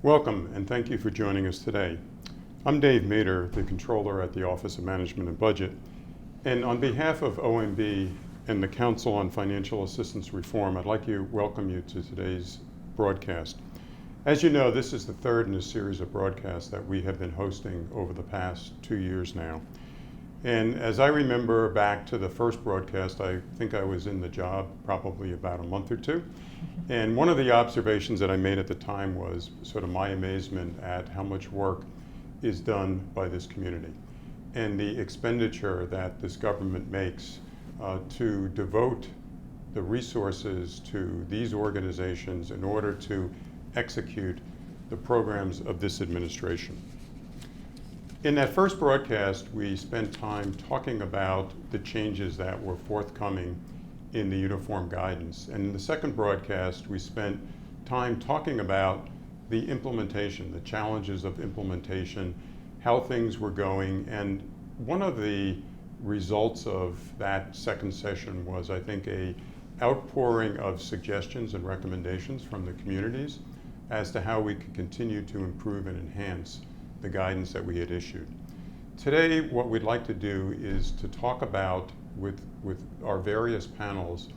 Welcome, and thank you for joining us today. I'm Dave Mader, the Controller at the Office of Management and Budget, and on behalf of OMB and the Council on Financial Assistance Reform, I'd like to welcome you to today's broadcast. As you know, this is the third in a series of broadcasts that we have been hosting over the past 2 years now. And as I remember back to the first broadcast, I think I was in the job probably about a month or two. And one of the observations that I made at the time was sort of my amazement at how much work is done by this community and the expenditure that this government makes to devote the resources to these organizations in order to execute the programs of this administration. In that first broadcast, we spent time talking about the changes that were forthcoming in the uniform guidance. And in the second broadcast, we spent time talking about the implementation, the challenges of implementation, how things were going. And one of the results of that second session was, I think, a outpouring of suggestions and recommendations from the communities as to how we could continue to improve and enhance the guidance that we had issued. Today, what we'd like to do is to talk about, with our various panels,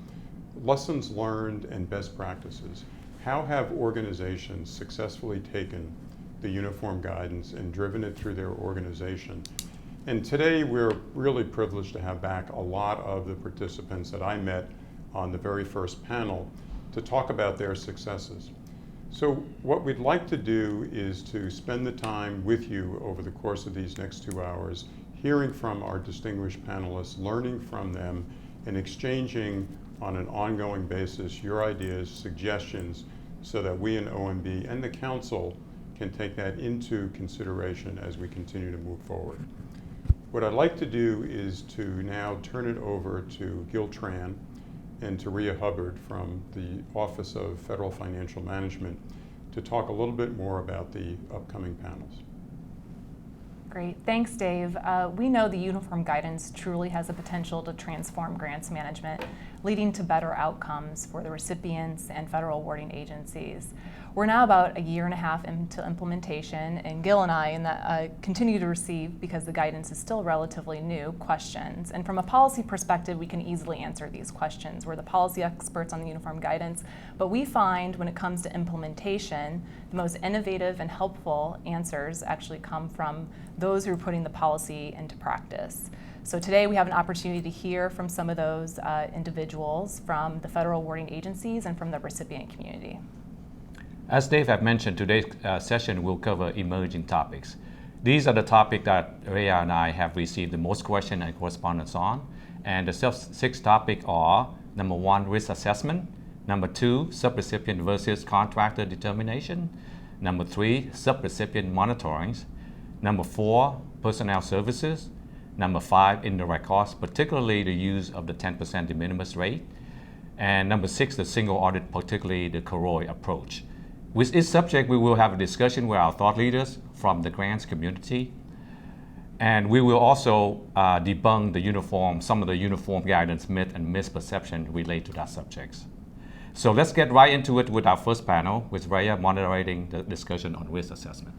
lessons learned and best practices. How have organizations successfully taken the uniform guidance and driven it through their organization? And today, we're really privileged to have back a lot of the participants that I met on the very first panel to talk about their successes. So what we'd like to do is to spend the time with you over the course of these next 2 hours, hearing from our distinguished panelists, learning from them, and exchanging on an ongoing basis your ideas, suggestions, so that we in OMB and the Council can take that into consideration as we continue to move forward. What I'd like to do is to now turn it over to Tran and to Rhea Hubbard from the Office of Federal Financial Management to talk a little bit more about the upcoming panels. Great, thanks Dave. We know the uniform guidance truly has the potential to transform grants management, leading to better outcomes for the recipients and federal awarding agencies. We're now about 1.5 years into implementation, and Gil and I continue to receive, because the guidance is still relatively new, questions. And from a policy perspective, we can easily answer these questions. We're the policy experts on the uniform guidance, but we find when it comes to implementation, the most innovative and helpful answers actually come from those who are putting the policy into practice. So today we have an opportunity to hear from some of those individuals from the federal awarding agencies and from the recipient community. As Dave have mentioned, today's session will cover emerging topics. These are the topics that Rhea and I have received the most questions and correspondence on. And the 6 topics are: number 1, risk assessment; number 2, subrecipient versus contractor determination; number 3, subrecipient monitoring; number 4, personnel services; number 5, indirect costs, particularly the use of the 10% de minimis rate; and number 6, the single audit, particularly the COROI approach. With each subject, we will have a discussion with our thought leaders from the grants community, and we will also debunk some of the uniform guidance myth and misperception related to that subjects. So let's get right into it with our first panel, with Rhea moderating the discussion on risk assessment.